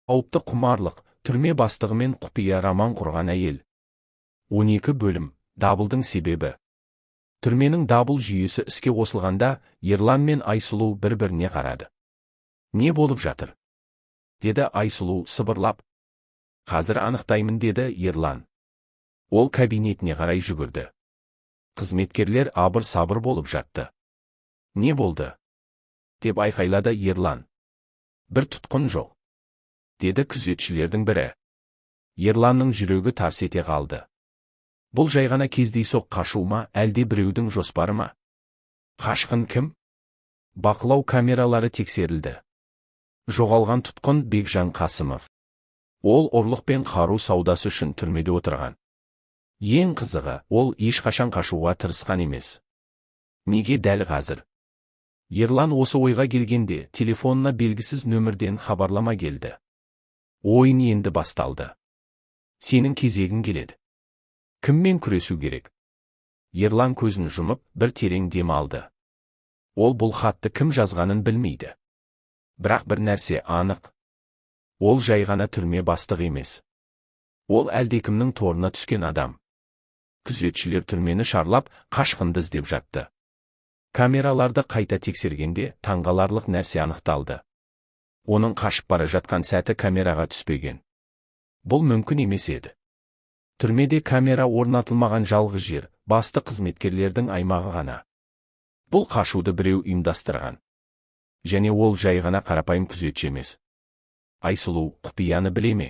Қауіпті құмарлық, түрме бастығы мен құпия роман құрған әйел. 12 бөлім, дабылдың себебі. Түрменің дабыл жүйесі іске қосылғанда, Ерлан мен Айсұлу бір-біріне қарады. Не болып жатыр? Деді Айсұлу сыбырлап. Қазір анықтаймын, деді Ерлан. Ол кабинетіне қарай жүгірді. Қызметкерлер абыр-сабыр болып жатты. Не болды? Деп айқайлады Ерлан. Бір тұтқын жоқ, деді күзетшілердің бірі. Ерланның жүрегі тарс ете қалды. Бұл жай ғана кездейсоқ қашу ма, әлде біреудің жоспары ма? Қашқын кім? Бақылау камералары тексерілді. Жоғалған тұтқын Бекжан Қасымов. Ол ұрлық пен қару саудасы үшін түрмеде отырған. Ең қызығы, ол ешқашан қашуға тырысқан емес. Неге дәл қазір? Ерлан осы ойға келгенде, телефонына белгісіз нөмірден хабарлама келді. Ойын енді басталды. Сенің кезегің келеді. Кіммен күресу керек? Ерлан көзін жұмып, бір терең дем алды. Ол бұл хатты кім жазғанын білмейді. Бірақ бір нәрсе анық. Ол жай ғана түрме бастығы емес. Ол әлдекімнің торына түскен адам. Күзетшілер түрмені шарлап, қашқынды іздеп жатты. Камераларды қайта тексергенде, таңғаларлық нәрсе анықталды. Оның қашып бара жатқан сәті камераға түспеген. Бұл мүмкін емес еді. Түрмеде камера орнатылмаған жалғыз жер, басты қызметкерлердің аймағы ғана. Бұл қашуды біреу ұйымдастырған. Және ол жай ғана қарапайым күзетші емес. Айсұлу құпияны біле ме?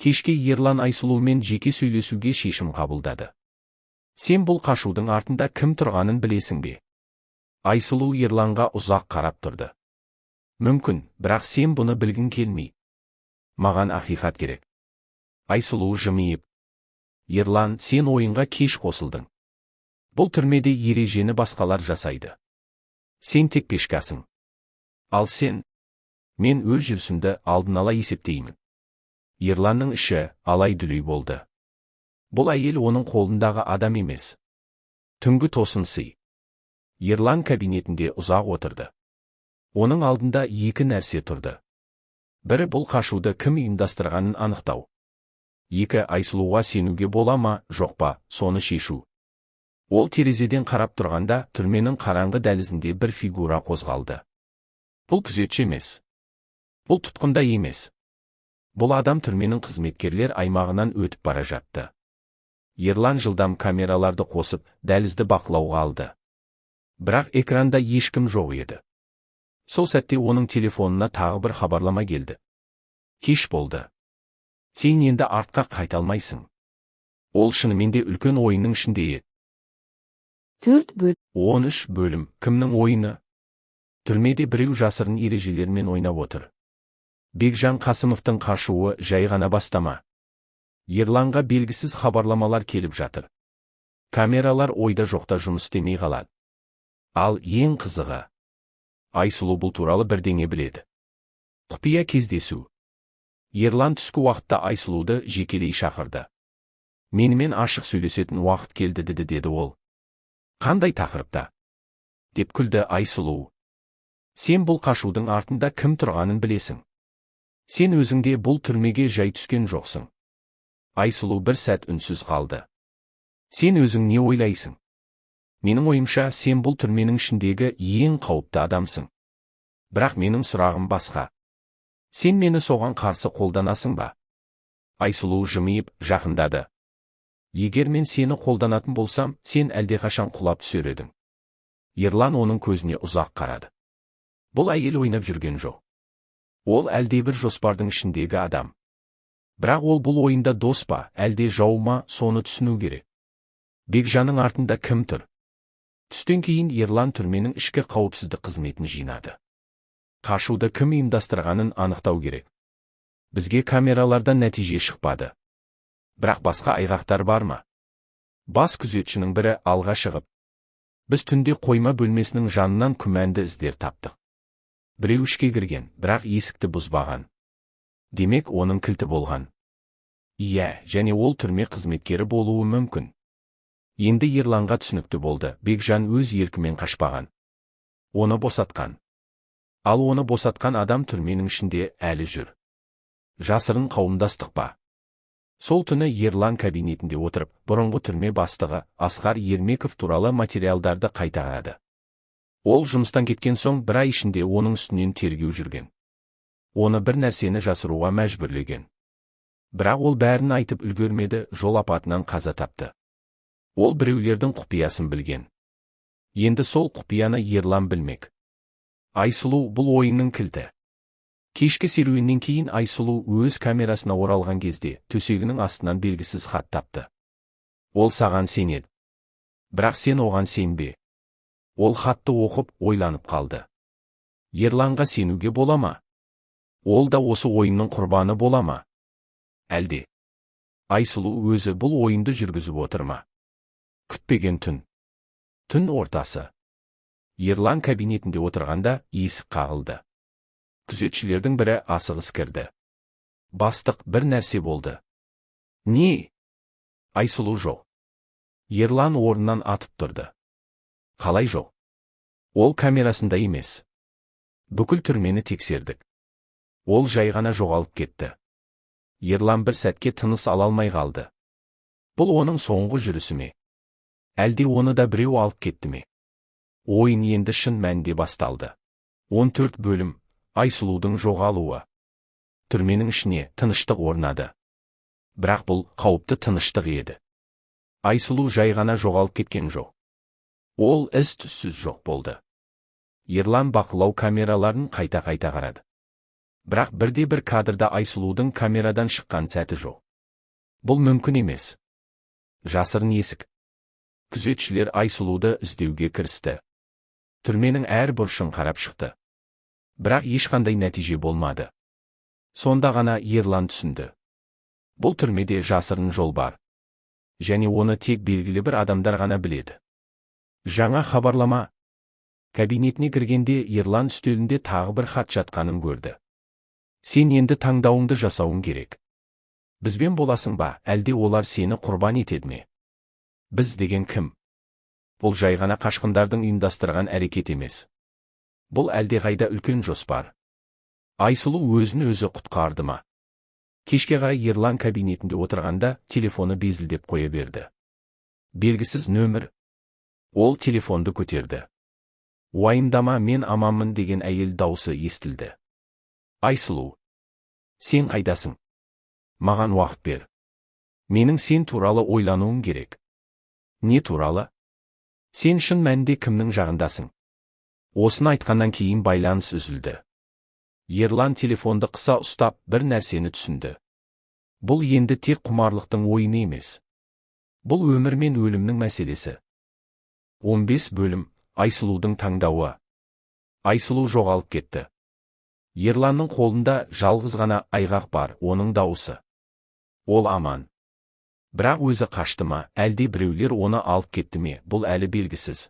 Кешке Ерлан Айсұлумен жеке сөйлесуге шешім қабылдады. Сен бұл қашудың артында кім тұрғанын білесің бе? Айсұлу Ерланға ұзақ қарап тұрды. Мүмкін, бірақ сен бұны білгің келмей. Маған ақиқат керек. Айсұлу жымиып. Ерлан, сен ойынға кеш қосылдың. Бұл түрмеде ережені басқалар жасайды. Сен тек пешкасың. Ал сен? Мен өз жүрісімді алдын ала есептеймін. Ерланның іші алай-дүлей болды. Бұл әйел оның қолындағы адам емес. Түнгі тосын сый. Ерлан кабинетінде ұзақ отырды. Оның алдында екі нәрсе тұрды. Бірі бұл қашуды кім ұйымдастырғанын анықтау. Екі, Айсұлуға сенуге бола ма, жоқ па, соны шешу. Ол терезеден қарап тұрғанда, түрменің қараңғы дәлізінде бір фигура қозғалды. Бұл күзетші емес. Бұл тұтқында емес. Бұл адам түрменің қызметкерлер аймағынан өтіп бара жатты. Ерлан жылдам камераларды қосып, дәлізді бақылауға алды. Бірақ экранда ешкім жоқ еді. Сол сәтте оның телефонына тағы бір хабарлама келді. Кеш болды. Сен енді артқа қайта алмайсың. Ол шынымен де үлкен ойынның ішінде еді. 13 бөлім. Кімнің ойыны? Түрмеде біреу жасырын ережелермен ойнап отыр. Бекжан Қасымовтың қашуы жай ғана бастама. Ерланға белгісіз хабарламалар келіп жатыр. Камералар ойда жоқта жұмыс істемей қалады. Ал ең қызығы. Айсұлу бұл туралы бірдеңе біледі. Құпия кездесу. Ерлан түскі уақытта Айсұлуды жекелей шақырды. Менімен ашық сөйлесетін уақыт келді, деді ол. Қандай тақырыпта? Деп күлді Айсұлу. Сен бұл қашудың артында кім тұрғанын білесің. Сен өзіңде бұл түрмеге жай түскен жоқсың. Айсұлу бір сәт үнсіз қалды. Сен өзің не ойлайсың? Менің ойымша, сен бұл түрменің ішіндегі ең қауіпті адамсың. Бірақ менің сұрағым басқа. Сен мені соған қарсы қолданасың ба? Айсұлу жымиып жақындады. Егер мен сені қолданатын болсам, сен әлдеқашан құлап түсер едің. Ерлан оның көзіне ұзақ қарады. Бұл әйел ойнап жүрген жоқ. Ол әлдебір жоспардың ішіндегі адам. Бірақ ол бұл ойында дос па, әлде жау ма, соны түсіну керек. Бекжанның артында кім тұр? Түстен кейін Ерлан түрменің ішкі қауіпсіздік қызметін жинады. Қашуды кім ұйымдастырғанын анықтау керек. Бізге камералардан нәтиже шықпады. Бірақ басқа айғақтар бар ма? Бас күзетшінің бірі алға шығып. Біз түнде қойма бөлмесінің жанынан күмәнді іздер таптық. Біреу ішке кірген, бірақ есікті бұзбаған. Демек, оның кілті болған. Иә, және ол түрме қызметкері болуы мүмкін. Енді Ерланға түсінікті болды, Бекжан өз еркімен қашпаған. Оны босатқан. Ал оны босатқан адам түрменің ішінде әлі жүр. Жасырын қауымдастық па? Сол түні Ерлан кабинетінде отырып, бұрынғы түрме бастығы Асқар Ермеков туралы материалдарды қайта қарады. Ол жұмыстан кеткен соң бір ай ішінде оның үстінен тергеу жүрген. Оны бір нәрсені жасыруға мәжбүрлеген. Бірақ ол бәрін айтып үлгермеді, жол апатынан қаза тапты. Ол біреулердің құпиясын білген. Енді сол құпияны Ерлан білмек. Айсұлу бұл ойынның кілті. Кешкі серуеннен кейін Айсұлу өз камерасына оралған кезде төсегінің астынан белгісіз хат тапты. Ол саған сенеді. Бірақ сен оған сенбе. Ол хатты оқып ойланып қалды. Ерланға сенуге бола ма? Ол да осы ойынның құрбаны бола ма? Әлде Айсұлу өзі бұл ойынды жүргізіп отыр ма? Күтпеген түн. Түн ортасы. Ерлан кабинетінде отырғанда есік қағылды. Күзетшілердің бірі асығыс кірді. Бастық, бір нәрсе болды. Не? Айсұлу жоқ. Ерлан орнынан атып тұрды. Қалай жоқ? Ол камерасында емес. Бүкіл түрмені тексердік. Ол жай ғана жоғалып кетті. Ерлан бір сәтке тыныс ала алмай қалды. Бұл оның соңғы жүрісі ме? Әлде оны да біреу алып кетті ме? Ойын енді шын мәнінде басталды. 14 бөлім. Айсұлудың жоғалуы. Түрменің ішіне тыныштық орнады. Бірақ бұл қауіпті тыныштық еді. Айсұлу жай ғана жоғалып кеткен жоқ. Ол із-түзсіз жоқ болды. Ерлан бақылау камераларын қайта-қайта қарады. Бірақ бірде-бір кадрда Айсұлудың камерадан шыққан сәті жоқ. Бұл мүмкін емес. Жасырын есік. Күзетшілер Айсұлуды іздеуге кірісті. Түрменің әр бұрышын қарап шықты. Бірақ ешқандай нәтиже болмады. Сонда ғана Ерлан түсінді. Бұл түрмеде жасырын жол бар. Және оны тек белгілі бір адамдар ғана біледі. Жаңа хабарлама. Кабинетіне кіргенде Ерлан үстелінде тағы бір хат жатқанын көрді. Сен енді таңдауыңды жасауың керек. Бізбен боласың ба, әлде олар сені құрбан етеді ме? Біз деген кім? Бұл жай ғана қашқындардың ұйымдастырған әрекет емес. Бұл әлдеқайда үлкен жоспар. Айсұлу өзін өзі құтқарды ма? Кешке қарай Ерлан кабинетінде отырғанда телефоны безілдеп қоя берді. Белгісіз нөмір. Ол телефонды көтерді. Уайымдама, мен аманмын деген әйел даусы естілді. Айсұлу, сен қайдасың? Маған уақыт бер. Менің сен туралы ойлануым керек. Не туралы? Сен шын мәнінде кімнің жағындасың? Осыны айтқаннан кейін байланыс үзілді. Ерлан телефонды қыса ұстап бір нәрсені түсінді. Бұл енді тек құмарлықтың ойыны емес. Бұл өмір мен өлімнің мәселесі. 15 бөлім. Айсұлудың таңдауы. Айсұлу жоғалып кетті. Ерланның қолында жалғыз ғана айғақ бар, оның дауысы. Ол аман. Бірақ өзі қашты ма, әлде біреулер оны алып кетті ме, бұл әлі белгісіз.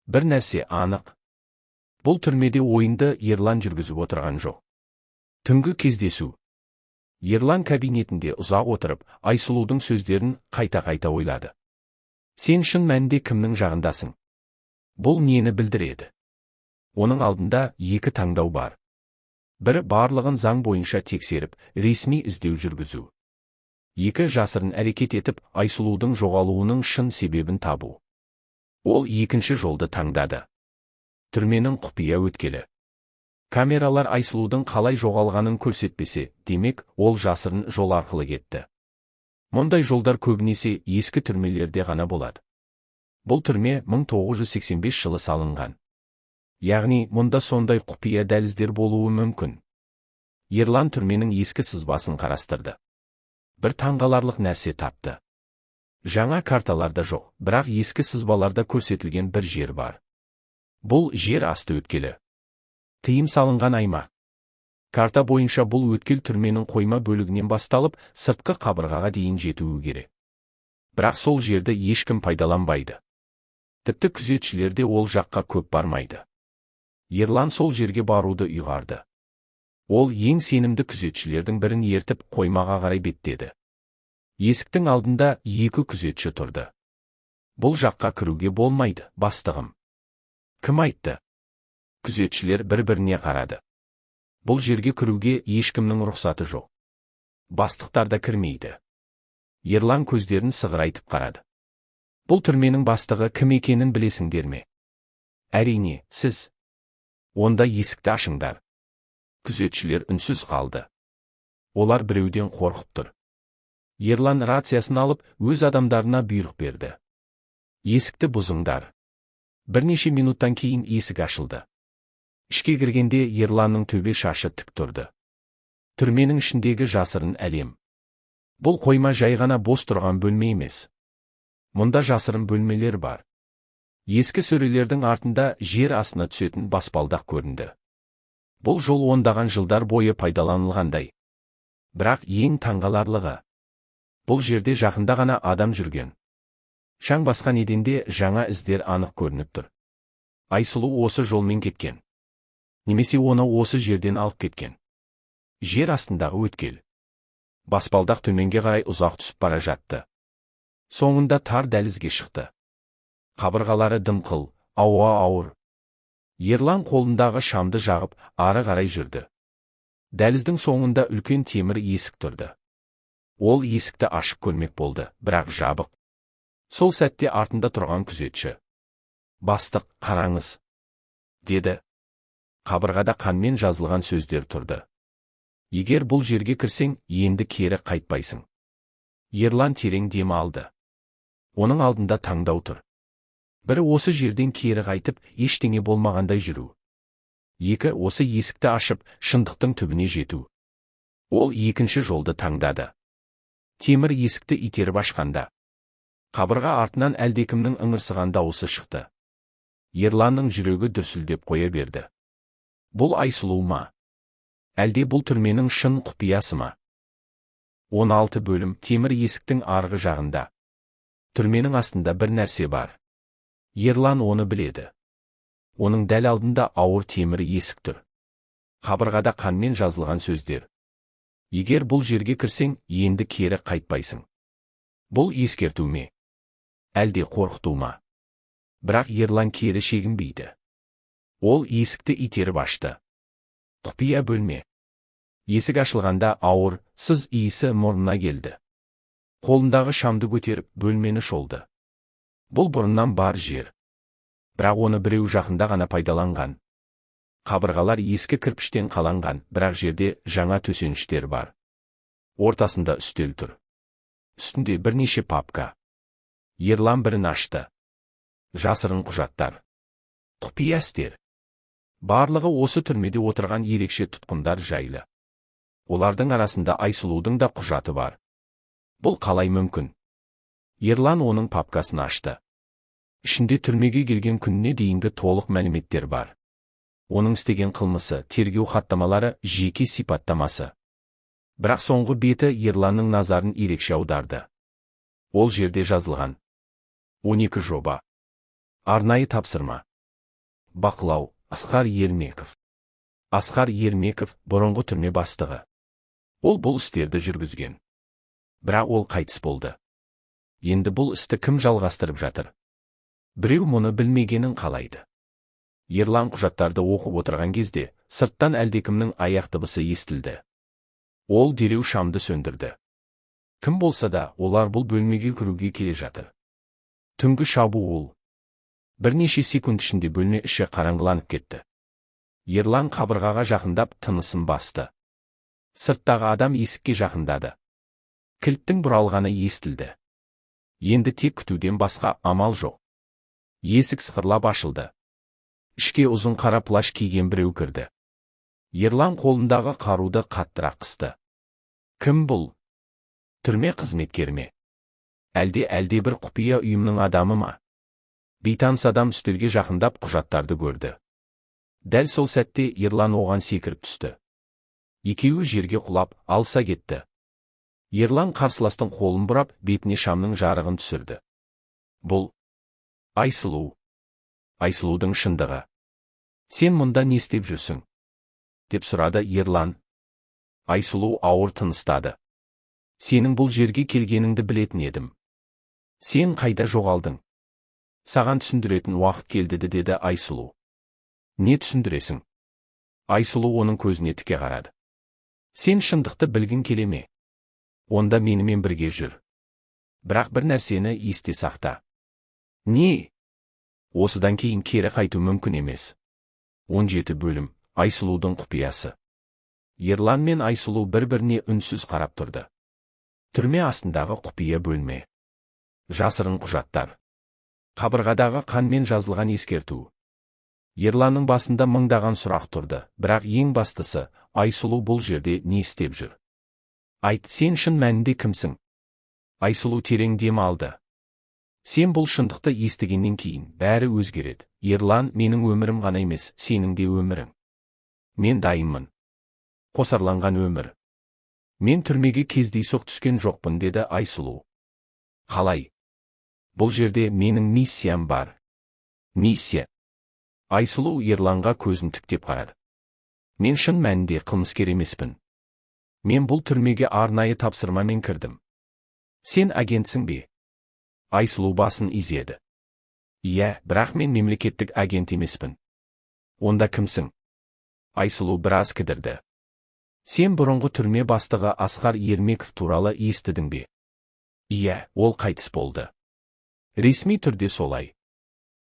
Бір нәрсе анық. Бұл түрмеде ойынды Ерлан жүргізіп отырған жоқ. Түнгі кездесу. Ерлан кабинетінде ұзақ отырып, Айсұлудың сөздерін қайта-қайта ойлады. Сен шын мәнінде кімнің жағындасың? Бұл нені білдіреді? Оның алдында екі таңдау бар. Бірі барлығын заң бойынша тексеріп, ресми іздеу жүргізу. Екі жасырын әрекет етіп, Айсұлудың жоғалуының шын себебін табу. Ол екінші жолды таңдады. Түрменің құпия өткелі. Камералар Айсұлудың қалай жоғалғанын көрсетпесе, демек, ол жасырын жол арқылы кетті. Мұндай жолдар көбінесе ескі түрмелерде ғана болады. Бұл түрме 1985 жылы салынған. Яғни, мұнда сондай құпия дәліздер болуы мүмкін. Ерлан түрменің ескі сызбасын қарастырды. Бір таңғаларлық нәрсе тапты. Жаңа карталарда жоқ, бірақ ескі сызбаларда көрсетілген бір жер бар. Бұл жер асты өткелі. Тыйым салынған аймақ. Карта бойынша бұл өткел түрменің қойма бөлігінен басталып, сыртқы қабырғаға дейін жетуі керек. Бірақ сол жерді ешкім пайдаланбайды. Тіпті күзетшілер де ол жаққа көп бармайды. Ерлан сол жерге баруды ұйғарды. Ол ең сенімді күзетшілердің бірін ертіп қоймаға қарай беттеді. Есіктің алдында екі күзетші тұрды. Бұл жаққа кіруге болмайды, бастығым. Кім айтты? Күзетшілер бір-біріне қарады. Бұл жерге кіруге ешкімнің рұқсаты жоқ. Бастықтар да кірмейді. Ерлан көздерін сығырайтып қарады. Бұл түрменің бастығы кім екенін білесіңдер ме? Әрине, сіз. Онда есікті ашыңдар. Күзетшілер үнсіз қалды. Олар біреуден қорқып тұр. Ерлан рациясын алып, өз адамдарына бұйрық берді. Есікті бұзыңдар. Бірнеше минуттан кейін есік ашылды. Ішке кіргенде Ерланның төбе шашы тік тұрды. Түрменің ішіндегі жасырын әлем. Бұл қойма жай ғана бос тұрған бөлме емес. Мұнда жасырын бөлмелер бар. Ескі сөрелердің артында жер астына түсетін баспалдақ көрінді. Бұл жол ондаған жылдар бойы пайдаланылғандай. Бірақ ең таңғаларлығы, бұл жерде жақында ғана адам жүрген. Шаң басқан еденде жаңа іздер анық көрініп тұр. Айсұлу осы жолмен кеткен. Немесе оны осы жерден алып кеткен. Жер астындағы өткел. Баспалдақ төменге қарай ұзақ түсіп бара жатты. Соңында тар дәлізге шықты. Қабырғалары дымқыл, ауа ауыр. Ерлан қолындағы шамды жағып, ары қарай жүрді. Дәліздің соңында үлкен темір есік тұрды. Ол есікті ашып көрмек болды, бірақ жабық. Сол сәтте артында тұрған күзетші: «Бастық, қараңыз», деді. Қабырғада қанмен жазылған сөздер тұрды. «Егер бұл жерге кірсең, енді кері қайтпайсың». Ерлан терең дем алды. Оның алдында таңдау тұр. Бірі осы жерден кері қайтып, ештеңе болмағандай жүру. Екі, осы есікті ашып, шындықтың түбіне жету. Ол екінші жолды таңдады. Темір есікті итеріп ашқанда, қабырға артынан әлдекімнің ыңырсыған дауысы шықты. Ерланның жүрегі дүрсілдеп қоя берді. Бұл Айсұлу ма? Әлде бұл түрменің шын құпиясы ма? 16 бөлім. Темір есіктің арғы жағында. Түрменің астында бір нәрсе бар. Ерлан оны біледі. Оның дәл алдында ауыр темір есік тұр. Қабырғада қанмен жазылған сөздер: «Егер бұл жерге кірсең, енді кері қайтпайсың». Бұл ескерту ме? Әлде қорқыту ма? Бірақ Ерлан кері шегінбейді. Ол есікті итеріп ашты. Құпия бөлме. Есік ашылғанда ауыр, сыз иісі мұрнына келді. Қолындағы шамды көтеріп, бөлмені шолды. Бұл бұрыннан бар жер. Бірақ оны біреу жақында ғана пайдаланған. Қабырғалар ескі кірпіштен қаланған, бірақ жерде жаңа төсеніштер бар. Ортасында үстел тұр. Үстінде бірнеше папка. Ерлан бірін ашты. Жасырын құжаттар. Құпия істер. Барлығы осы түрмеде отырған ерекше тұтқындар жайлы. Олардың арасында Айсұлудың да құжаты бар. Бұл қалай мүмкін? Ерлан оның папкасын ашты. Ішінде түрмеге келген күніне дейінгі толық мәліметтер бар. Оның істеген қылмысы, тергеу хаттамалары, жеке сипаттамасы. Бірақ соңғы беті Ерланның назарын ерекше аударды. Ол жерде жазылған: 12 жоба. Арнайы тапсырма. Бақылау: Асқар Ермеков. Асқар Ермеков бұрынғы түрме бастығы. Ол бұл істерді жүргізген. Бірақ ол қайтыс болды. Енді бұл істі кім жалғастырып жатыр? Біреу мұны білмегенін қалайды. Ерлан құжаттарды оқып отырған кезде, сырттан әлдекімнің аяқ дыбысы естілді. Ол дереу шамды сөндірді. Кім болса да, олар бұл бөлмеге кіруге келе жатыр. Түнгі шабуыл. Бірнеше секунд ішінде бөлме іші қараңғыланып кетті. Ерлан қабырғаға жақындап, тынысын басты. Сырттағы адам есікке жақындады. Кілттің бұралғаны естілді. Енді тек күтуден басқа амал жоқ. Есік сықырлап ашылды. Ішке ұзын қара плащ киген біреу кірді. Ерлан қолындағы қаруды қаттырақ қысты. Кім бұл? Түрме қызметкері ме? Әлде бір құпия ұйымның адамы ма? Бейтаныс адам үстелге жақындап құжаттарды көрді. Дәл сол сәтте Ерлан оған секіріп түсті. Екеуі жерге құлап, алыса кетті. Ерлан қарсыластың қолын бұрап, бетіне шамның жарығын түсірді. Бұл Айсұлу. Айсұлудың шындығы. Сен мұнда не істеп жүрсің? Деп сұрады Ерлан. Айсұлу ауыр тыныстады. Сенің бұл жерге келгеніңді білетін едім. Сен қайда жоғалдың? Саған түсіндіретін уақыт келді, деді Айсұлу. Не түсіндіресің? Айсұлу оның көзіне тіке қарады. Сен шындықты білгің келе ме? Онда менімен бірге жүр. Бірақ бір нәрсені есте сақта. Не? Осыдан кейін кері қайту мүмкін емес. 17 бөлім. Айсұлудың құпиясы. Ерлан мен Айсұлу бір-біріне үнсіз қарап тұрды. Түрме астындағы құпия бөлме. Жасырын құжаттар. Қабырғадағы қанмен жазылған ескерту. Ерланның басында мыңдаған сұрақ тұрды, бірақ ең бастысы, Айсұлу бұл жерде не істеп жүр? Айт, сен шын мәнінде кімсің? Айсұлу терең дем алды. Сен бұл шындықты естігеннен кейін бәрі өзгереді. Ерлан, менің өмірім ғана емес, сенің де өмірің. Мен дайынмын. Қосарланған өмір. Мен түрмеге кездейсоқ түскен жоқпын, деді Айсұлу. Қалай? Бұл жерде менің миссиям бар. Миссия. Айсұлу Ерланға көзін тіктеп қарады. Мен шын мәнінде қылмыскер емеспін. Мен бұл түрмеге арнайы тапсырмамен кірдім. Сен агентсің бе? Айсұлу басын изеді. Иә, бірақ мен мемлекеттік агент емеспін. Онда кімсің? Айсұлу біраз кідірді. Сен бұрынғы түрме бастығы Асқар Ермеков туралы естідің бе? Иә, ол қайтыс болды. Ресми түрде солай.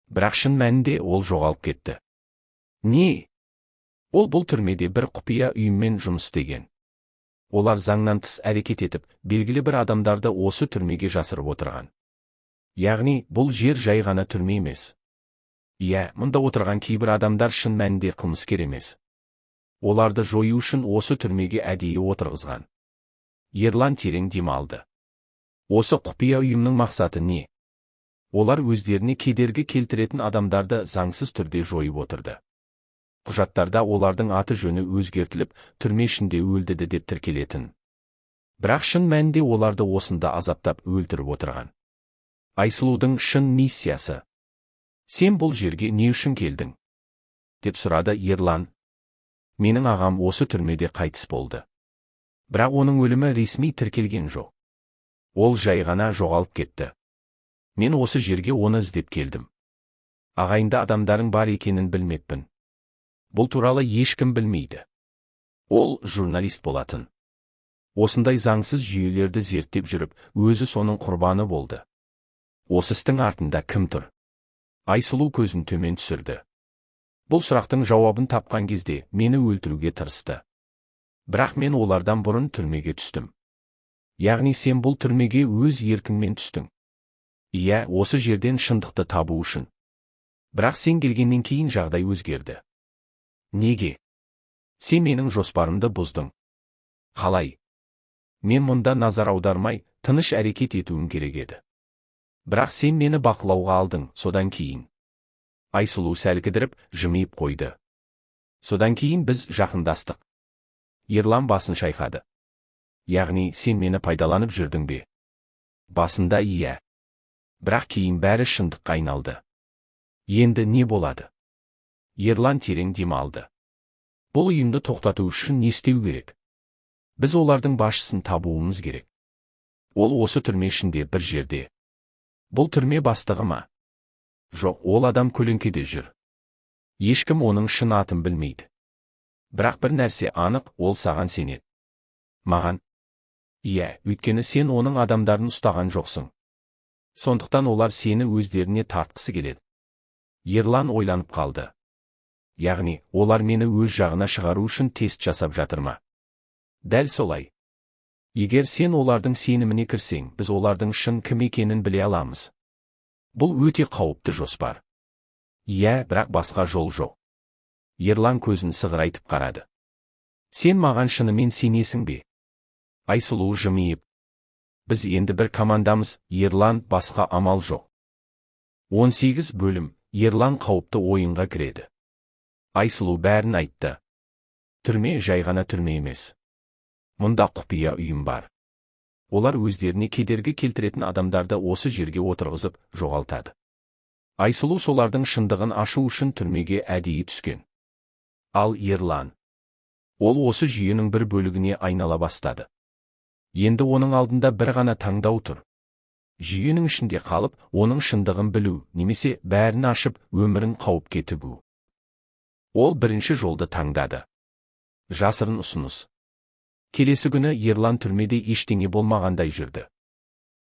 Бірақ шын мәнінде ол жоғалып кетті. Не? Ол бұл түрмеде бір құпия ұйыммен жұмыс істеген. Олар заңнан тыс әрекет етіп, белгілі бір адамдарды осы түрмеге жасырып отырған. Яғни, бұл жер жай ғана түрме емес. Иә, мұнда отырған кейбір адамдар шын мәнінде қылмыскер емес. Оларды жою үшін осы түрмеге әдейі отырғызған. Ерлан терең дем алды. Осы құпия ұйымның мақсаты не? Олар өздеріне кедергі келтіретін адамдарды заңсыз түрде жойып отырды. Құжаттарда олардың аты жөні өзгертіліп, түрме ішінде өлдіді деп тіркелетін. Бірақ шын мәнінде оларды осында азаптап өлтіріп отырған. Айсұлудың шын миссиясы. Сен бұл жерге не үшін келдің? Деп сұрады Ерлан. Менің ағам осы түрмеде қайтыс болды. Бірақ оның өлімі ресми тіркелген жоқ. Ол жай ғана жоғалып кетті. Мен осы жерге оны іздеп келдім. Ағайында адамдарың бар екенін білмеппін. Бұл туралы ешкім білмейді. Ол журналист болатын. Осындай заңсыз жүйелерді зерттеп жүріп, өзі соның құрбаны болды. Осы істің артында кім тұр? Айсұлу көзін төмен түсірді. Бұл сұрақтың жауабын тапқан кезде мені өлтіруге тырысты. Бірақ мен олардан бұрын түрмеге түстім. Яғни сен бұл түрмеге өз еркіңмен түстің. Иә, осы жерден шындықты табу үшін. Бірақ сен келгеннен кейін жағдай өзгерді. Неге? Сен менің жоспарымды бұздың. Қалай? Мен мұнда назар аудармай, тыныш әрекет етуім керек еді. Бірақ сен мені бақылауға алдың, содан кейін. Айсұлу сәл кідіріп, жымиып қойды. Содан кейін біз жақындастық. Ерлан басын шайқады. Яғни сен мені пайдаланып жүрдің бе? Басында иә. Бірақ кейін бәрі шындыққа айналды. Енді не болады? Ерлан терең дем алды. Бұл ұйымды тоқтату үшін не істеу керек? Біз олардың басшысын табуымыз керек. Ол осы түрме ішінде бір жерде. Бұл түрме бастығы ма? Жоқ, ол адам көлеңкеде жүр. Ешкім оның шын атын білмейді. Бірақ бір нәрсе анық, ол саған сенеді. Маған? Иә, өйткені сен оның адамдарын ұстаған жоқсың. Сондықтан олар сені өздеріне тартқысы келеді. Ерлан ойланып қалды. Яғни, олар мені өз жағына шығару үшін тест жасап жатыр ма? Дәл солай. Егер сен олардың сеніміне кірсең, біз олардың шын кім екенін біле аламыз. Бұл өте қауіпті жоспар. Иә, бірақ басқа жол жоқ. Ерлан көзін сығырайтып қарады. Сен маған шынымен сенесің бе? Айсұлу жымиып. Біз енді бір командамыз, Ерлан, басқа амал жоқ. 18 бөлім. Ерлан қауіпті ойынға кіреді. Айсұлу бәрін айтты. Түрме жай ғана түрме емес. Мұнда құпия ұйым бар. Олар өздеріне кедергі келтіретін адамдарды осы жерге отырғызып, жоғалтады. Айсұлу солардың шындығын ашу үшін түрмеге әдейі түскен. Ал Ерлан. Ол осы жүйенің бір бөлігіне айнала бастады. Енді оның алдында бір ғана таңдау тұр. Жүйенің ішінде қалып, оның шындығын білу, немесе бәрін ашып, өмірін қауіпке тігу. Ол бірінші жолды таңдады. Жасырын ұсыныс. Келесі күні Ерлан түрмеде ештеңе болмағандай жүрді.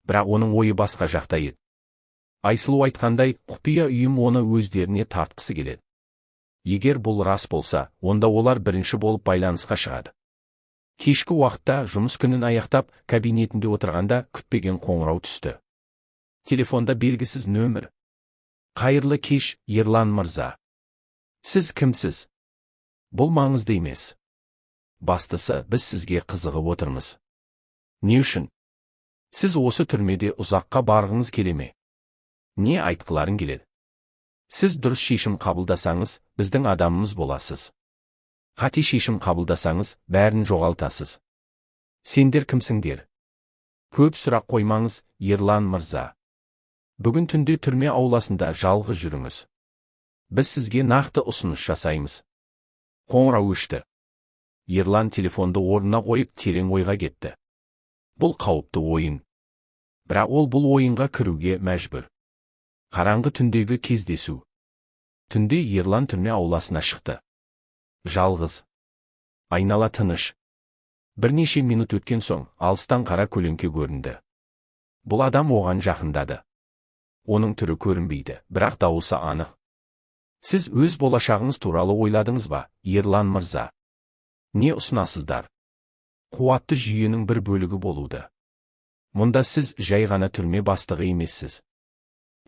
Бірақ оның ойы басқа жақта еді. Айсұлу айтқандай, құпия ұйым оны өздеріне тартқысы келеді. Егер бұл рас болса, онда олар бірінші болып байланысқа шығады. Кешкі уақытта жұмыс күнін аяқтап, кабинетінде отырғанда күтпеген қоңырау түсті. Телефонда белгісіз нөмір. Қайырлы кеш, Ерлан мырза. Сіз кімсіз? Бұл маңызды емес. Бастысы, біз сізге қызығып отырмыз. Не үшін? Сіз осы түрмеде ұзаққа барғыңыз келе ме? Не айтқыларың келеді? Сіз дұрыс шешім қабылдасаңыз, біздің адамымыз боласыз. Қате шешім қабылдасаңыз, бәрін жоғалтасыз. Сендер кімсіңдер? Көп сұрақ қоймаңыз, Ерлан мырза. Бүгін түнде түрме ауласында жалғыз жүріңіз. Біз сізге нақты ұсыныс жасаймыз. Қоңырау өшті. Ерлан телефонды орнына қойып терең ойға кетті. Бұл қауіпті ойын. Бірақ ол бұл ойынға кіруге мәжбүр. Қараңғы түндегі кездесу. Түнде Ерлан түрме ауласына шықты. Жалғыз. Айнала тыныш. Бірнеше минут өткен соң, алыстан қара көлеңке көрінді. Бұл адам оған жақындады. Оның түрі көрінбейді, бірақ дауысы анық. Сіз өз болашағыңыз туралы ойладыңыз ба, Ерлан мырза? Не ұсынасыздар? Қуатты жүйенің бір бөлігі болуды. Мұнда сіз жай ғана түрме бастығы емессіз.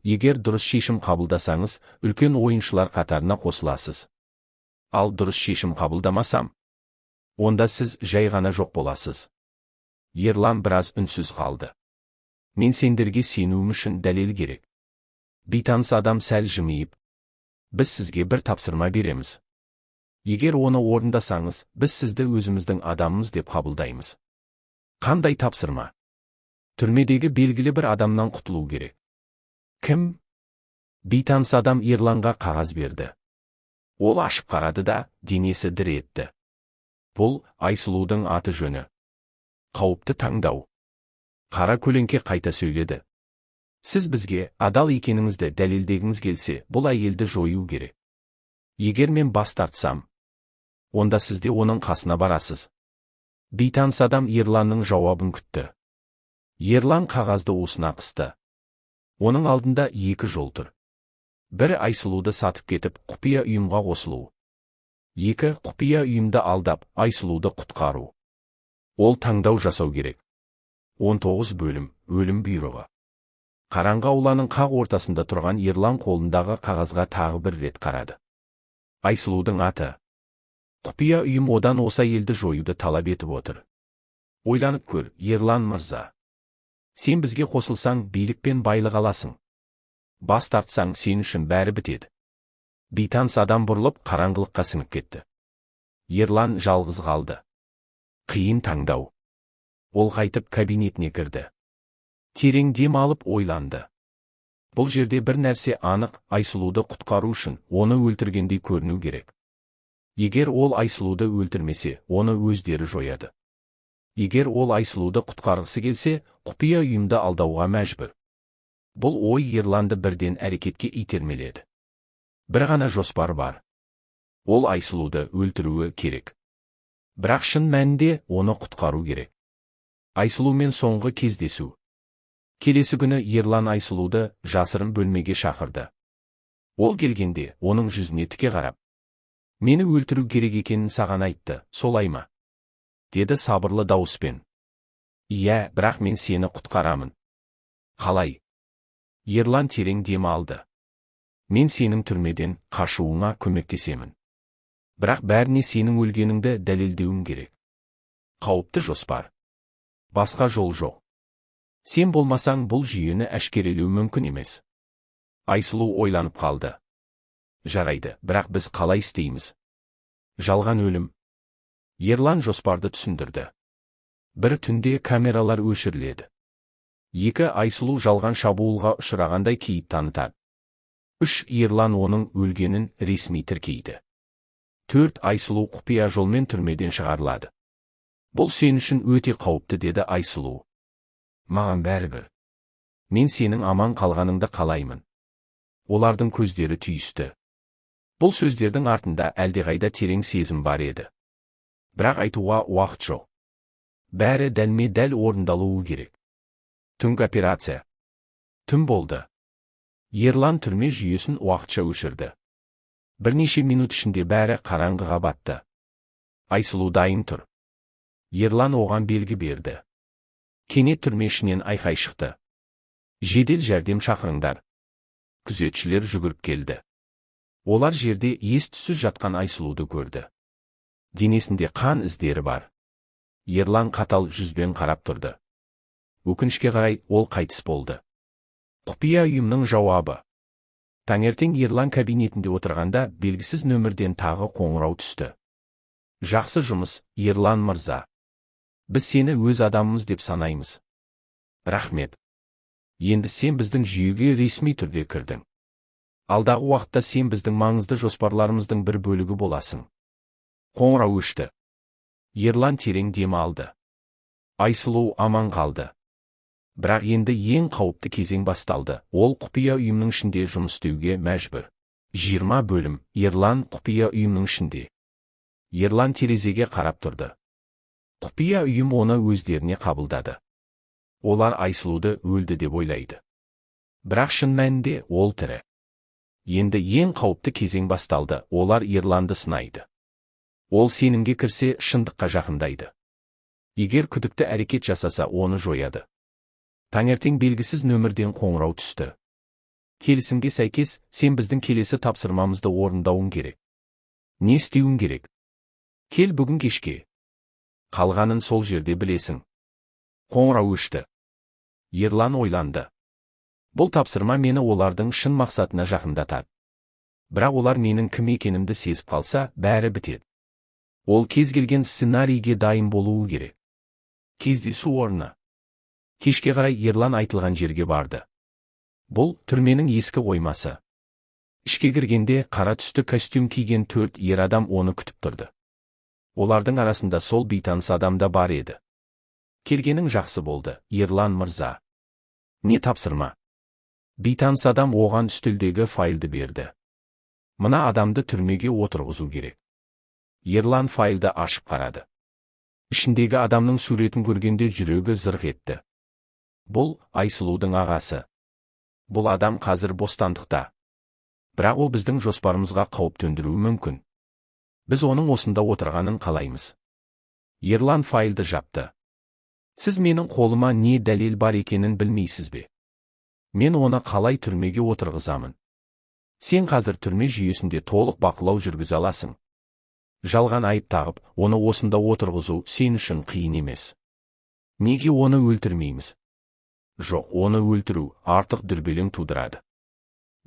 Егер дұрыс шешім қабылдасаңыз, үлкен ойыншылар қатарына қосыласыз. Ал дұрыс шешім қабылдамасам, онда сіз жай ғана жоқ боласыз. Ерлан біраз үнсіз қалды. Мен сендерге сенуім үшін дәлел керек. Бейтаныс адам сәл жымиып. Біз сізге бір тапсырма береміз. Егер оны орындасаңыз, біз сізді өзіміздің адамымыз деп қабылдаймыз. Қандай тапсырма? Түрмедегі белгілі бір адамнан құтылу керек. Кім? Бейтаныс адам Ерланға қағаз берді. Ол ашып қарады да, денесі дір етті. Бұл Айсұлудың аты жөні. Қауіпті таңдау. Қара көлеңке қайта сөйледі. Сіз бізге адал екеніңізді дәлелдегіңіз келсе, бұл әйелді жою керек. Егер мен бас тартсам, онда сізде оның қасына барасыз. Бейтаныс адам Ерланның жауабын күтті. Ерлан қағазды уысына қысты. Оның алдында екі жол тұр. Бір Айсұлуды сатып кетіп, құпия ұйымға қосылу. Екі, құпия ұйымды алдап, Айсұлуды құтқару. Ол таңдау жасау керек. 19 бөлім, өлім бұйрығы. Қараңғы ауланың қақ ортасында тұрған Ерлан қолындағы қағазға тағы бір рет қарады. Айсұлудың аты. Құпия ұйым одан осы әйелді жоюды талап етіп отыр. Ойланып көр, Ерлан мырза. Сен бізге қосылсаң, билік пен байлық аласың. Бас тартсаң, сен үшін бәрі бітеді. Бейтаныс адам бұрылып, қараңғылыққа сіңіп кетті. Ерлан жалғыз қалды. Қиын таңдау. Ол қайтып кабинетіне кірді. Терең дем алып ойланды. Бұл жерде бір нәрсе анық, Айсұлуды құтқару үшін оны өлтіргендей көріну керек. Егер ол Айсұлуды өлтірмесе, оны өздері жояды. Егер ол Айсұлуды құтқарғысы келсе, құпия ұйымды алдауға мәжбүр. Бұл ой Ерланды бірден әрекетке итермеледі. Бір ғана жоспар бар. Ол Айсұлуды өлтіруі керек. Бірақ шын мәнінде оны құтқару керек. Айсұлумен соңғы кездесу. Келесі күні Ерлан Айсұлуды жасырын бөлмеге шақырды. Ол келгенде, оның жүзіне тіке қарап, мені өлтіру керек екенін саған айтты, солай ма? Деді сабырлы дауыспен. Иә, бірақ мен сені құтқарамын. Қалай? Ерлан терең дем алды. Мен сенің түрмеден қашуыңа көмектесемін. Бірақ бәріне сенің өлгеніңді дәлелдеуім керек. Қауіпті жоспар. Басқа жол жоқ. Сен болмасаң, бұл жүйені әшкерелеу мүмкін емес. Айсұлу ойланып қалды. Жарайды, бірақ біз қалай істейміз? Жалған өлім. Ерлан жоспарды түсіндірді. Бір түнде камералар өшіріледі. Екі, Айсұлу жалған шабуылға ұшырағандай кейіп танытады. 3. Ерлан оның өлгенін ресми тіркейді. 4. Айсұлу құпия жолмен түрмеден шығарылады. Бұл сен үшін өте қауіпті, деді Айсұлу. Маған бәрібір. Мен сенің аман қалғаныңды қалаймын. Олардың көздері түйісті. Бұл сөздердің артында әлдеқайда терең сезім бар еді. Бірақ айтуға уақыт жоқ. Бәрі дәлме-дәл орындалуы керек. Түнгі операция. Түн болды. Ерлан түрме жүйесін уақытша өшірді. Бірнеше минут ішінде бәрі қараңғыға батты. Айсұлу дайын тұр. Ерлан оған белгі берді. Кенет түрме ішінен айқай шықты. Жедел жәрдем шақырыңдар. Күзетшілер жүгіріп келді. Олар жерде ес-түссіз жатқан Айсұлуды көрді. Денесінде қан іздері бар. Ерлан қатал жүзбен қарап тұрды. Өкінішке қарай ол қайтыс болды. Құпия ұйымның жауабы. Таңертең Ерлан кабинетінде отырғанда белгісіз нөмірден тағы қоңырау түсті. Жақсы жұмыс, Ерлан мырза. Біз сені өз адамымыз деп санаймыз. Рахмет. Енді сен біздің жүйеге ресми түрде кірдің. Алдағы уақытта сен біздің маңызды жоспарларымыздың бір бөлігі боласың. Қоңырау өшті. Ерлан терең дем алды. Айсұлу аман қалды. Бірақ енді ең қауіпті кезең басталды. Ол құпия ұйымның ішінде жұмыс істеуге мәжбүр. 20 бөлім. Ерлан құпия ұйымның ішінде. Ерлан терезеге қарап тұрды. Құпия ұйым оны өздеріне қабылдады. Олар Айсұлуды өлді деп ойлайды. Бірақ шын мәнінде ол тірі. Енді ең қауіпті кезең басталды. Олар Ерланды сынайды. Ол сенімге кірсе шындыққа жақындайды. Егер күдікті әрекет жасаса, оны жояды. Таңертең белгісіз нөмірден қоңырау түсті. Келісімге сәйкес, сен біздің келесі тапсырмамызды орындауың керек. Не істеуің керек? Кел бүгін кешке. Қалғанын сол жерде білесің. Қоңырау өшті. Ерлан ойланды. Бұл тапсырма мені олардың шын мақсатына жақындатады. Бірақ олар менің кім екенімді сезіп қалса, бәрі бітеді. Ол кез келген сценарийге дайын болуы керек. Кездесу орны. Кешке қарай Ерлан айтылған жерге барды. Бұл түрменің ескі қоймасы. Ішке кіргенде қара түсті костюм киген 4 ер адам оны күтіп тұрды. Олардың арасында сол бейтаныс адам да бар еді. Келгенің жақсы болды, Ерлан мырза. Не тапсырма? Бейтаныс адам оған үстелдегі файлды берді. Мына адамды түрмеге отырғызу керек. Ерлан файлды ашып қарады. Ішіндегі адамның суретін көргенде жүрегі зырқ етті. Бұл Айсұлудың ағасы. Бұл адам қазір бостандықта. Бірақ ол біздің жоспарымызға қауіп төндіруі мүмкін. Біз оның осында отырғанын қалаймыз. Ерлан файлды жапты. Сіз менің қолыма не дәлел бар екенін білмейсіз бе? Мен оны қалай түрмеге отырғызамын? Сен қазір түрме жүйесінде толық бақылау жүргізе аласың. Жалған айып тағып, оны осында отырғызу сен үшін қиын емес. Неге оны өлтірмейміз? Жоқ, оны өлтіру артық дүрбелең тудырады.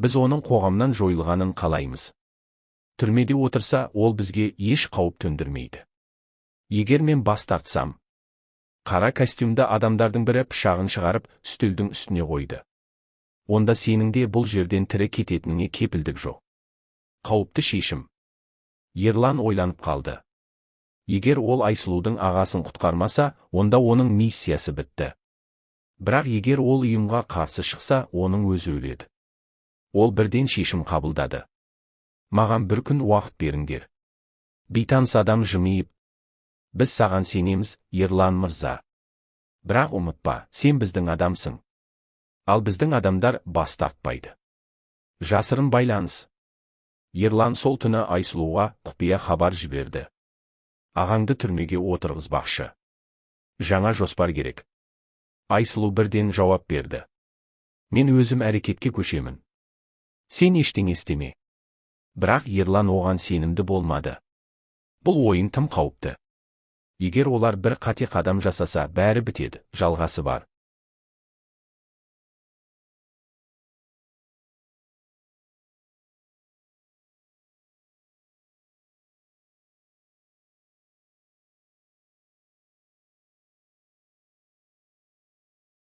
Біз оның қоғамнан жойылғанын қалаймыз. Түрмеде отырса, ол бізге еш қауіп төндірмейді. Егер мен бас тартсам, қара костюмді адамдардың бірі пышағын шығарып, үстелдің үстіне қойды. Онда сенің де бұл жерден тірі кететініне кепілдік жоқ. Қауіпті шешім. Ерлан ойланып қалды. Егер ол Айсұлудың ағасын құтқармаса, онда оның миссиясы бітті. Бірақ егер ол ұйымға қарсы шықса, оның өзі өледі. Ол бірден шешім қабылдады. Маған бір күн уақыт беріңдер. Бейтаныс адам жымиып, біз саған сенеміз, Ерлан мырза. Бірақ ұмытпа, сен біздің адамсың. Ал біздің адамдар бас тартпайды. Жасырын байланыс. Ерлан сол түні Айсұлуға құпия хабар жіберді. Ағаңды түрмеге отырғызбақшы. Жаңа жоспар керек. Айсұлу бірден жауап берді. Мен өзім әрекетке көшемін. Сен ештеңе істеме. Бірақ Ерлан оған сенімді болмады. Бұл ойын тым қауіпті. Егер олар бір қате қадам жасаса, бәрі бітеді, жалғасы бар.